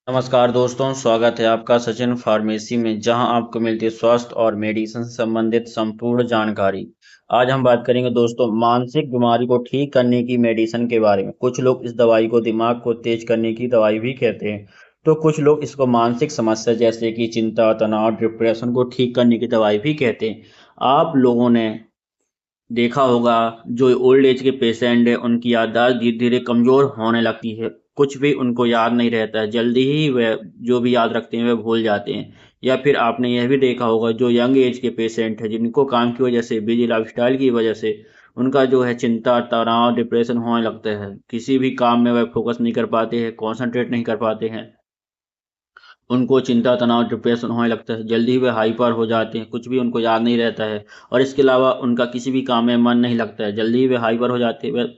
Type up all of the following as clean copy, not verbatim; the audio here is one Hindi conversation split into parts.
नमस्कार दोस्तों, स्वागत है आपका सचिन फार्मेसी में, जहां आपको मिलती है स्वास्थ्य और मेडिसिन से संबंधित संपूर्ण जानकारी। आज हम बात करेंगे दोस्तों मानसिक बीमारी को ठीक करने की मेडिसिन के बारे में। कुछ लोग इस दवाई को दिमाग को तेज करने की दवाई भी कहते हैं, तो कुछ लोग इसको मानसिक समस्या जैसे कि चिंता, तनाव, डिप्रेशन को ठीक करने की दवाई भी कहते हैं। आप लोगों ने देखा होगा, जो ओल्ड एज के पेशेंट है उनकी याददाश्त धीरे धीरे कमजोर होने लगती है। कुछ भी उनको याद नहीं रहता है, जल्दी ही वह जो भी याद रखते हैं वह भूल जाते हैं। या फिर आपने यह भी देखा होगा, जो यंग एज के पेशेंट है जिनको काम की वजह से, बिजी लाइफस्टाइल की वजह से उनका जो है चिंता, तनाव, डिप्रेशन होने लगता है। किसी भी काम में वह फोकस नहीं कर पाते हैं, कॉन्सेंट्रेट नहीं कर पाते हैं। उनको चिंता, तनाव, डिप्रेशन होने लगता है, जल्दी वे हाइपर हो जाते हैं, कुछ भी उनको याद नहीं रहता है। और इसके अलावा उनका किसी भी काम में मन नहीं लगता है, जल्दी ही वे हाइपर हो जाते हैं।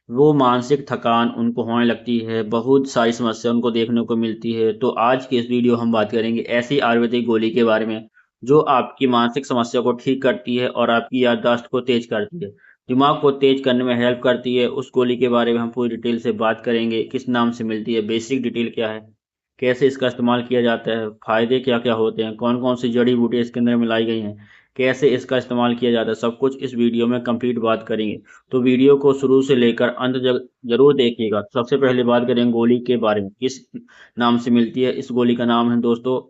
वो मानसिक थकान उनको होने लगती है, बहुत सारी समस्या उनको देखने को मिलती है। तो आज की इस वीडियो हम बात करेंगे ऐसी आयुर्वेदिक गोली के बारे में जो आपकी मानसिक समस्या को ठीक करती है और आपकी याददाश्त को तेज करती है, दिमाग को तेज करने में हेल्प करती है। उस गोली के बारे में हम पूरी डिटेल से बात करेंगे, किस नाम से मिलती है, बेसिक डिटेल क्या है, कैसे इसका इस्तेमाल किया जाता है, फायदे क्या क्या होते हैं, कौन कौन सी जड़ी बूटियां इसके अंदर मिलाई गई हैं, कैसे इसका इस्तेमाल किया जाता है, सब कुछ इस वीडियो में कंप्लीट बात करेंगे। तो वीडियो को शुरू से लेकर अंत जरूर देखिएगा। सबसे पहले बात करेंगे गोली के बारे में, किस नाम से मिलती है। इस गोली का नाम है दोस्तों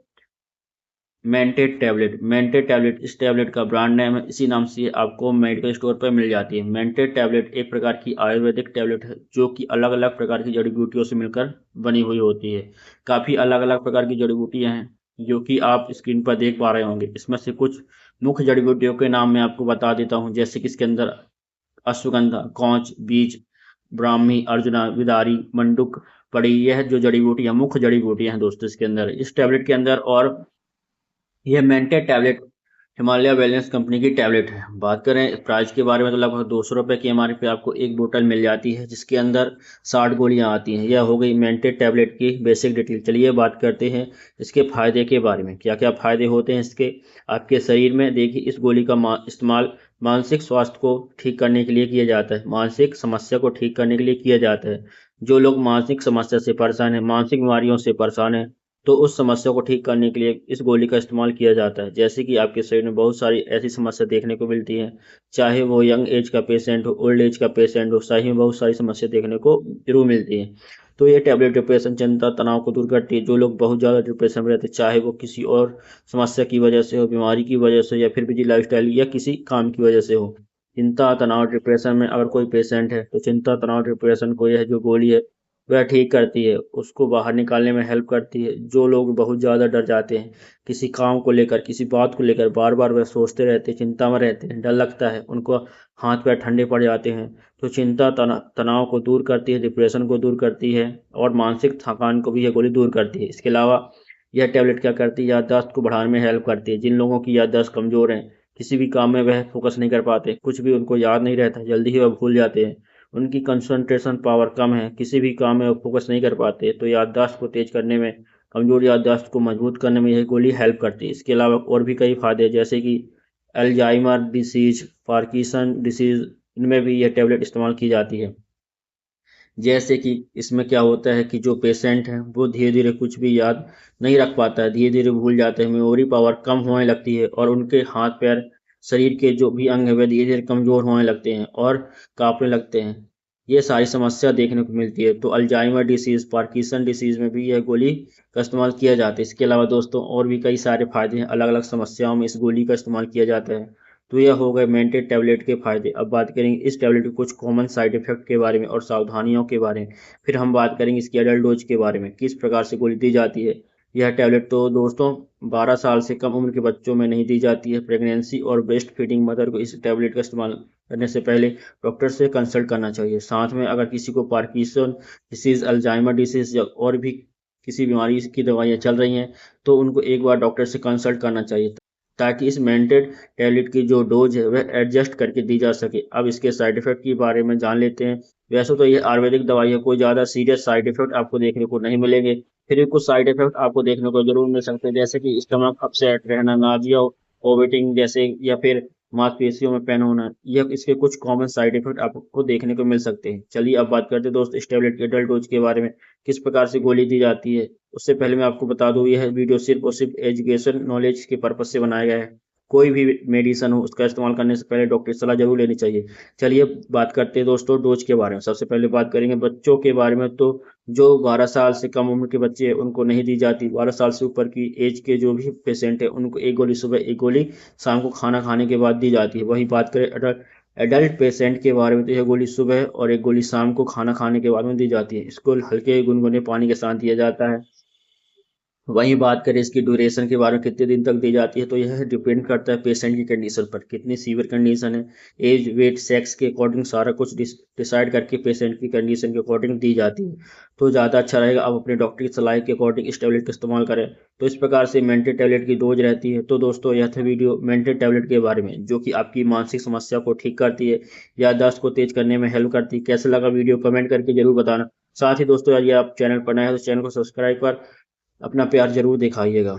मेंटेड टैबलेट। मेंटेड टैबलेट इस टैबलेट का ब्रांड नेम है, इसी नाम से आपको मेडिकल स्टोर पर मिल जाती है। मेंटेड टैबलेट एक प्रकार की आयुर्वेदिक टैबलेट है जो कि अलग अलग प्रकार की जड़ी बूटियों से मिलकर बनी हुई होती है। काफ़ी अलग अलग प्रकार की जड़ी बूटियां हैं जो कि आप स्क्रीन पर देख पा रहे होंगे। इसमें से कुछ मुख्य जड़ी बूटियों के नाम मैं आपको बता देता हूँ, जैसे कि इसके अंदर अश्वगंधा, कौच, बीज, ब्राह्मी, अर्जुना, विदारी, मंडुक पड़ी, यह जो जड़ी बूटियां मुख्य जड़ी बूटियां हैं दोस्तों इसके अंदर, इस टैबलेट के अंदर। और यह मेंटेड टैबलेट हिमालय वेलनेस कंपनी की टैबलेट है। बात करें प्राइस के बारे में तो लगभग 200 रुपये की एमआरपी पे आपको एक बोतल मिल जाती है, जिसके अंदर 60 गोलियां आती हैं। यह हो गई मेंटेड टैबलेट की बेसिक डिटेल। चलिए बात करते हैं इसके फायदे के बारे में, क्या क्या फायदे होते हैं इसके आपके शरीर में। देखिए, इस गोली का इस्तेमाल मानसिक स्वास्थ्य को ठीक करने के लिए किया जाता है, मानसिक समस्या को ठीक करने के लिए किया जाता है। जो लोग मानसिक समस्या से परेशान है, मानसिक बीमारियों से परेशान है, तो उस समस्या को ठीक करने के लिए इस गोली का इस्तेमाल किया जाता है। जैसे कि आपके शरीर में बहुत सारी ऐसी समस्या देखने को मिलती है, चाहे वो यंग एज का पेशेंट हो, ओल्ड एज का पेशेंट हो, सही में बहुत सारी समस्या देखने को जरूर मिलती है। तो ये टैबलेट डिप्रेशन, चिंता, तनाव को दूर करती है। जो लोग बहुत ज़्यादा डिप्रेशन में रहते हैं, चाहे वो किसी और समस्या की वजह से हो, बीमारी की वजह से, या फिर बिजी लाइफस्टाइल या किसी काम की वजह से हो, चिंता, तनाव, डिप्रेशन में अगर कोई पेशेंट है तो चिंता, तनाव, डिप्रेशन को यह जो गोली है वह ठीक करती है, उसको बाहर निकालने में हेल्प करती है। जो लोग बहुत ज़्यादा डर जाते हैं किसी काम को लेकर, किसी बात को लेकर, बार बार वह सोचते रहते हैं, चिंता में रहते हैं, डर लगता है, उनको हाथ पैर ठंडे पड़ जाते हैं, तो चिंता, तनाव को दूर करती है, डिप्रेशन को दूर करती है, और मानसिक थकान को भी यह गोली दूर करती है। इसके अलावा यह टैबलेट क्या करती है, याददाश्त को बढ़ाने में हेल्प करती है। जिन लोगों की याददाश्त कमज़ोर है, किसी भी काम में वह फोकस नहीं कर पाते, कुछ भी उनको याद नहीं रहता, जल्दी ही वह भूल जाते हैं, उनकी कंसंट्रेशन पावर कम है, किसी भी काम में वो फोकस नहीं कर पाते, तो याददाश्त को तेज करने में, कमजोर याददाश्त को मजबूत करने में यह गोली हेल्प करती है। इसके अलावा और भी कई फायदे हैं, जैसे कि अल्जाइमर डिसीज, पार्किंसन डिसीज, इनमें भी यह टैबलेट इस्तेमाल की जाती है। जैसे कि इसमें क्या होता है कि जो पेशेंट है वो धीरे धीरे कुछ भी याद नहीं रख पाता है, धीरे धीरे भूल जाते हैं, मेमोरी पावर कम होने लगती है, और उनके हाथ पैर, शरीर के जो भी अंग है वे धीरे धीरे कमजोर होने लगते हैं और कांपने लगते हैं। ये सारी समस्या देखने को मिलती है। तो अल्जाइमर डिसीज, पार्किंसन डिसीज में भी यह गोली का इस्तेमाल किया जाता है। इसके अलावा दोस्तों और भी कई सारे फायदे हैं, अलग अलग समस्याओं में इस गोली का इस्तेमाल किया जाता है। तो यह हो गए मेंटेड टैबलेट के फायदे। अब बात करेंगे इस टैबलेट के कुछ कॉमन साइड इफेक्ट के बारे में और सावधानियों के बारे में। फिर हम बात करेंगे इसकी एडल्ट डोज के बारे में, किस प्रकार से गोली दी जाती है। यह टैबलेट तो दोस्तों 12 साल से कम उम्र के बच्चों में नहीं दी जाती है। प्रेगनेंसी और ब्रेस्ट फीडिंग मदर को इस टैबलेट का इस्तेमाल करने से पहले डॉक्टर से कंसल्ट करना चाहिए। साथ में अगर किसी को पार्किंसन डिसीज, अल्जाइमर डिसीज या और भी किसी बीमारी की दवाइयाँ चल रही हैं, तो उनको एक बार डॉक्टर से कंसल्ट करना चाहिए, ताकि इस मेंटेड टैबलेट की जो डोज है वह एडजस्ट करके दी जा सके। अब इसके साइड इफेक्ट के बारे में जान लेते हैं। वैसे तो ये आयुर्वेदिक दवाई है, कोई ज़्यादा सीरियस साइड इफेक्ट आपको देखने को नहीं मिलेंगे, फिर भी कुछ साइड इफेक्ट आपको देखने को जरूर मिल सकते हैं, जैसे कि स्टमक अपसेट रहना, नाजिया वोमिटिंग जैसे, या फिर मांसपेशियों में पेन होना, यह इसके कुछ कॉमन साइड इफेक्ट आपको देखने को मिल सकते हैं। चलिए अब बात करते हैं दोस्त इस टेबलेट के एडल्ट डोज के बारे में, किस प्रकार से गोली दी जाती है। उससे पहले मैं आपको बता दूं, यह वीडियो सिर्फ और सिर्फ एजुकेशन नॉलेज के पर्पज से बनाया गया है। कोई भी मेडिसिन हो उसका इस्तेमाल करने से पहले डॉक्टर की सलाह जरूर लेनी चाहिए। चलिए बात करते हैं दोस्तों डोज के बारे में। सबसे पहले बात करेंगे बच्चों के बारे में, तो जो 12 साल से कम उम्र के बच्चे हैं उनको नहीं दी जाती। 12 साल से ऊपर की एज के जो भी पेशेंट है उनको एक गोली सुबह, एक गोली शाम को खाना खाने के बाद दी जाती है। वही बात करें एडल्ट पेशेंट के बारे में, तो यह गोली सुबह और एक गोली शाम को खाना खाने के बाद में दी जाती है। इसको हल्के गुनगुने पानी के साथ दिया जाता है। वहीं बात करें इसकी ड्यूरेशन के बारे में, कितने दिन तक दी जाती है, तो यह डिपेंड करता है पेशेंट की कंडीशन पर, कितनी सीवियर कंडीशन है, एज, वेट, सेक्स के अकॉर्डिंग सारा कुछ डिसाइड करके पेशेंट की कंडीशन के अकॉर्डिंग दी जाती है। तो ज़्यादा अच्छा रहेगा आप अपने डॉक्टर की सलाह के अकॉर्डिंग इस टैबलेट का इस्तेमाल करें। तो इस प्रकार से मेंटल टैबलेट की डोज रहती है। तो दोस्तों यह था वीडियो मेंटल टैबलेट के बारे में, जो कि आपकी मानसिक समस्या को ठीक करती है, याददाश्त को तेज करने में हेल्प करती है। कैसे लगा वीडियो कमेंट करके जरूर बताना। साथ ही दोस्तों यदि आप चैनल पर नए हैं तो चैनल को सब्सक्राइब कर अपना प्यार जरूर दिखाइएगा।